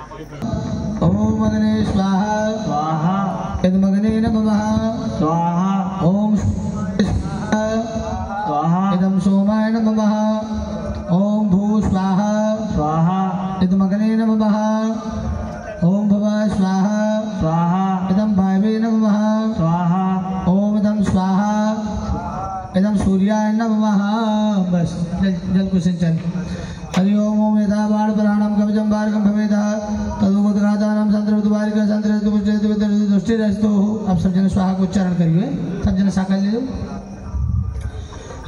ओम अग्ने स्वाहा स्वाहा इदमग्ने नमः स्वाहा ओम स्वाहा इदं सोमाय नमः ओम भू स्वाहा स्वाहा इदमग्ने नमः ओम भव स्वाहा स्वाहा इदं वायवे नमः स्वाहा ओम इदं स्वाहा इदं सूर्याय नमः। बस जल को सिंचन। हरि ओम ओम यथा बाण प्राणम कवचम बारकम भवेद तदुपदघातानां संतृप्तवारिका संतृप्तुष्टिरस्तु। अब सब जन स्वाहा को उच्चारण करिए, सब जन साकल ले लो।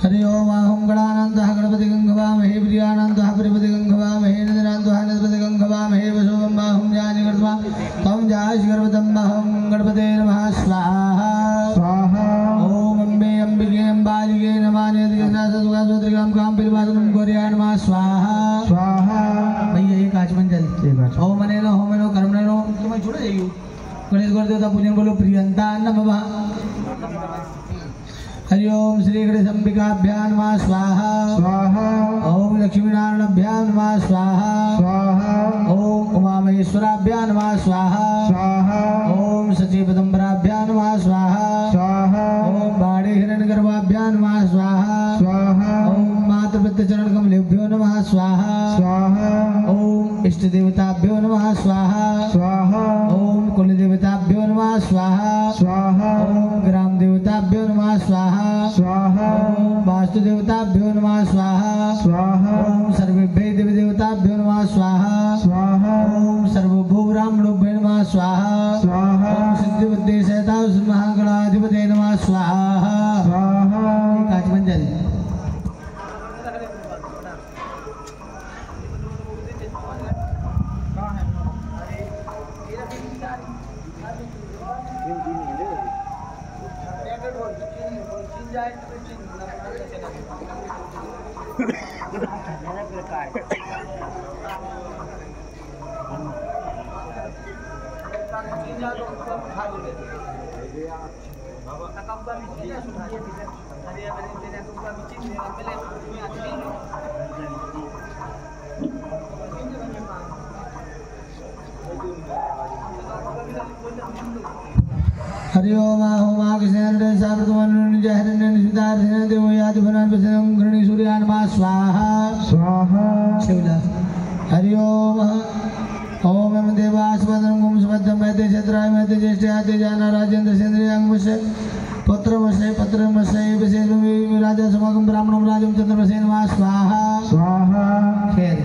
हरि ओम अहं गणानन्दः गणपति गंगवामहे प्रियानन्दः प्रियपति गंगवामहे नदनान्दः नदपति गंगवामहे वसोमं बाहुं जानि कर्त्वा तं जायसि गर्भतं अहं गणपते नमः स्वाहा स्वाहा ओम अम्बे अम्बिके अम्बालिके नमामि सुगासोत्रिकां कां पिलवासनं गौर्याय नमः स्वाहा स्वाहा। भैया एक आचमन जल ओम अनेनो होमेनो कर्मणेनो तुम्हें छोड़ जाइयो। गणेश गुरुदेवता पूजन बोलो प्रियंता नमः। हरि ओम श्री गणेश अंबिकाभ्यां नमः स्वाहा स्वाहा ओम लक्ष्मीनारायणाभ्यां नमः स्वाहा स्वाहा ओम उमामहेश्वराभ्यां नमः स्वाहा स्वाहा ओम सचिवदम्बराभ्यां नमः स्वाहा स्वाहा ओम बाणे हिरण्यगर्भाभ्यां नमः स्वाहा स्वाहा ओम मातृवृत्तचरणकमलेभ्यो नमः स्वाहा स्वाहा ओम इष्ट देवताभ्यो नमः स्वाहा स्वाहा ओम कुल देवताभ्यो नमः स्वाहा स्वाहा ओम ग्राम देवताभ्यो नमः स्वाहा स्वाहा ओम वास्तु देवताभ्यो नमः स्वाहा स्वाहा ओम सर्वेभ्यो देवदेवताभ्यो नमः स्वाहा स्वाहा ओम सर्वभू ब्राह्मणोभ्यो नमः स्वाहा स्वाहा ओम सिद्धिबुद्धि सहिता महागणाधिपते नमः स्वाहा स्वाहा। आचमन जल। हरि ओम आहम आकृष्ण साप्रतमन जहरन सुदारन देव याद भनन प्रसन्न गृणी सूर्यान मा स्वाहा स्वाहा शिवला। हरि ओम ओम एम देवास्पदं गुम सुबद्धं मैते क्षेत्राय मैते ज्येष्ठे आते जाना राजेंद्र सेंद्रियांगमस्य पुत्रमस्य पत्रमस्य विशेषमे राजा समागम ब्राह्मणं राजं चंद्रमसेन मा स्वाहा स्वाहा। खेर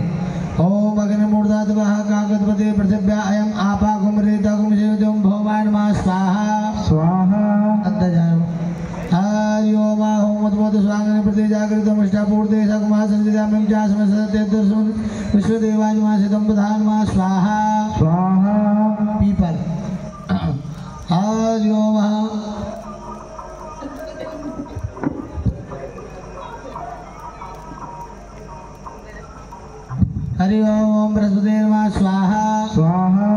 ओम अग्निमूर्धात्मः काकतपते पृथिव्या अयम् आपाकुम रेताकुम शिवजं भौमाय नमः स्वाहा स्वाहा अंदर जाओ। हरि ओम ओम मधुमत स्वांगने प्रति जागृतम इष्टापूर्ते सकुमा संजितामिं चास्म सत्य दर्शन विश्वदेवाय नमः सिद्धं प्रधान नमः स्वाहा स्वाहा पीपल। हरि ओम हरि ओम बृहस्पते नमः स्वाहा स्वाहा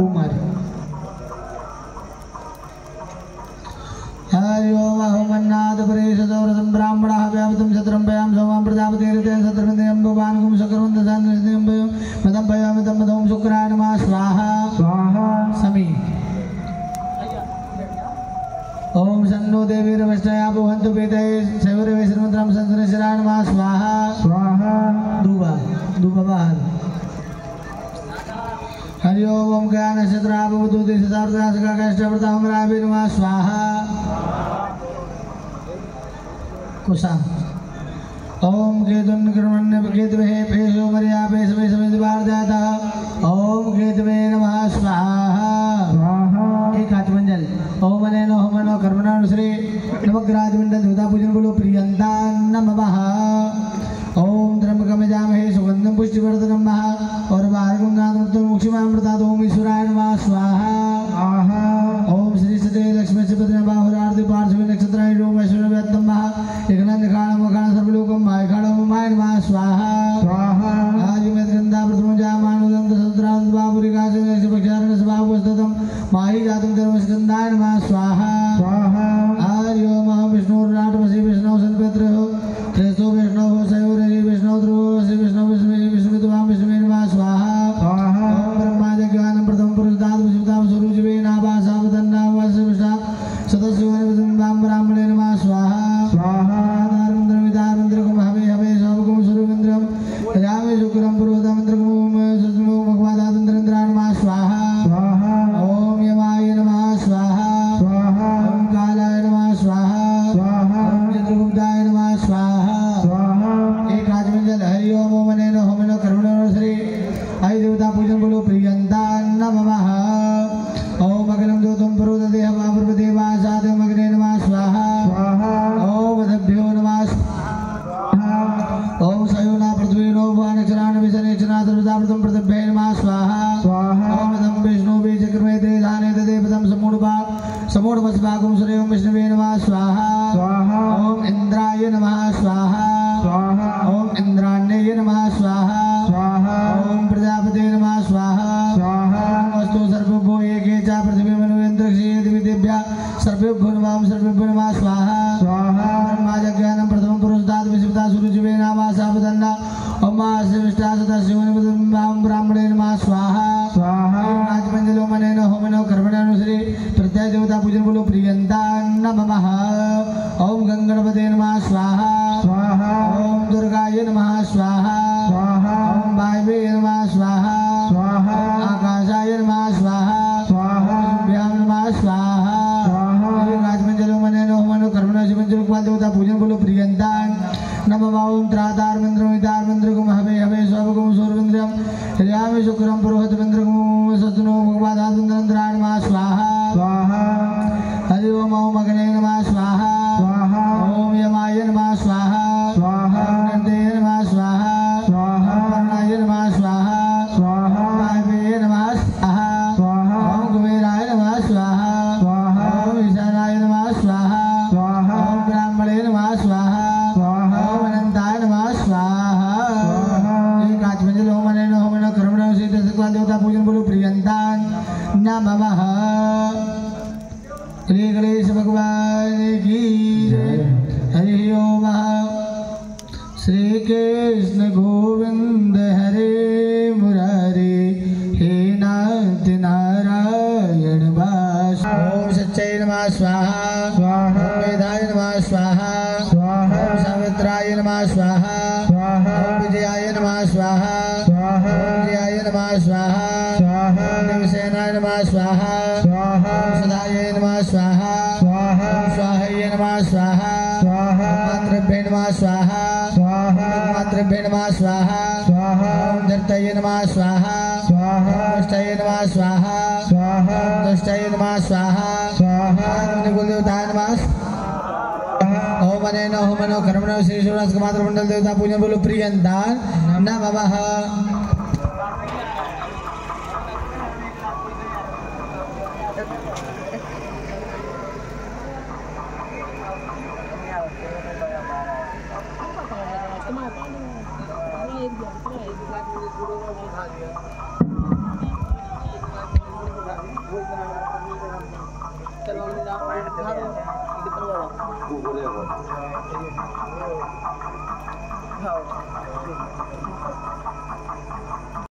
उमर। हरि ओम अहोमन्नाथ परेशदौरसं ब्राह्मणः व्यापतं शत्रं भयां सोमां प्रजापतिरितेन शत्रमिन्द्रियं भवान् गुं सकर्वन्त सान्निध्यं भयो मदं भयामितं मदं शुक्राय नमः स्वाहा स्वाहा समी। ओम सन्नो देवीरवष्टया भवन्तु पीतये शैवरवेश्वरमन्त्रं संसनेश्वराय नमः स्वाहा स्वाहा दूबा दूबा बाहर। हरि ओम ज्ञान नक्षत्राभवतु दिशतार्दासकाष्टप्रतामरावे नमः स्वाहा कुशा। ओम केतुन कर्मण्य केतवे पेशो मर्या पेशवे समेतवार जाता ओम केतवे नमः स्वाहा स्वाहा। एक आचमन जल। ओम अनेनो होमनो कर्मणो श्री नवग्रह मंडल देवता पूजन बोलो प्रियंता नमः। ओम त्र्यंबकमजामहे सुगंधं पुष्टिवर्धनं महा और भार्गवं नादमृतं मोक्षमामृतात् ओम ईश्वराय नमः स्वाहा आहा ओम श्री सते लक्ष्मी सुभद्रा बाहुरार्धे पार्श्वे नक्षत्राय ओम ऐश्वर्यव्याप्तं महा एकनंद खाणं मखाणं सर्वलोकं मायखाणं माय नमः स्वाहा स्वाहा आदिमेत गंधा प्रथमं जामानुदं सत्रां बाहुरिकासे नक्षपक्षारण स्वभावस्ततं माहि जातं धर्मस्कन्धाय नमः स्वाहा स्वाहा हरि ओम विष्णुर्नाटमसि विष्णु संपत्र श्रेष्ठो विष्णु सयोरे विष्णु ध्रुव श्री विष्णु विष्णु विष्णुवां विष्णु नमः स्वाहा स्वाहा ओम ब्रह्मादि प्रथम पृथिव्यै नमः स्वाहा स्वाहा ओम प्रथम विष्णुवे चक्रमे देधाने तदे प्रथम समूढवस्वागुं श्रेयं विष्णुवे नमः स्वाहा स्वाहा ओम इंद्राय नमः स्वाहा स्वाहा ओम इंद्राण्ये नमः स्वाहा स्वाहा ओम प्रजापते नमः स्वाहा स्वाहा अस्तु सर्वभो एके च पृथिवी मनुवेन्द्रक्षे दिव्या सर्वेभ्यो नमः स्वाहा स्वाहा ब्रह्माज्ञानं प्रथमं पुरुषदात विश्वता सुरुचिवे नमः सावदन्ना ओम शिविष्टा सदाशिवं ब्राह्मणे नमः स्वाहा स्वाहा राजमंजलो मनेन होमनो कर्मणानुश्री प्रत्यय देवता पूजन बोलो प्रियंता नमः ओम गंगणपते नमः स्वाहा स्वाहा ओम दुर्गाय नमः स्वाहा स्वाहा ओम वायवे नमः स्वाहा स्वाहा आकाशाय नमः स्वाहा स्वाहा भ्याम नमः स्वाहा स्वाहा राजमंजलो मनेन होमनो कर्मणो शिवंजलो कुल देवता पूजन बोलो प्रियंता नमः ओम त्रातार मंत्रम विदार मंत्रकुम हवे हवे स्वकुम सूर्येन्द्रम हरियामि शुक्रम पुरोहित मंत्रकुम सतनो भगवादात मंत्रंद्राण नमः स्वाहा स्वाहा हरि ओम अग्ने नमः स्वाहा स्वाहा ओम यमाय नमः स्वाहा स्वाहा नंदे नमः स्वाहा स्वाहा पर्णाय नमः स्वाहा स्वाहा वायवे नमः स्वाहा स्वाहा ओम कुबेराय नमः स्वाहा स्वाहा ओम ईशानाय नमः स्वाहा स्वाहा ओम ब्राह्मणे नमः स्वाहा स्वाहा ओम अनंताय नमः स्वाहा स्वाहा एक आचमंजल ओम अनेन होमनो कर्मणो सिद्धसत्त्वा देवता पूजन बोलो प्रियंता नमः श्री गणेश भगवान की जय हरि ओम श्री कृष्ण गोविंद हरे मुरारे हे नाथ नारायण वास ओम सच्चै नमः स्वाहा स्वाहा ओम वेदाय नमः स्वाहा स्वाहा ओम सावित्राय नमः स्वाहा स्वाहा ओम विजयाय नमः स्वाहा स्वाहा ओम जयाय नमः स्वाहा स्वाहा देवसेनाय नमः स्वाहा स्वाहा सदाय नमः स्वाहा स्वाहा स्वाहाय नमः स्वाहा स्वाहा मातृभ्ये नमः स्वाहा स्वाहा मातृभ्ये नमः स्वाहा स्वाहा ओम धर्तये नमः स्वाहा स्वाहा दुष्टये नमः स्वाहा स्वाहा दुष्टये नमः स्वाहा स्वाहा कुलदेवताय नमः ओम अनेन होमनो कर्मणो श्री शिवराज मातृ मंडल देवता पूजन बोलो प्रियंता नमः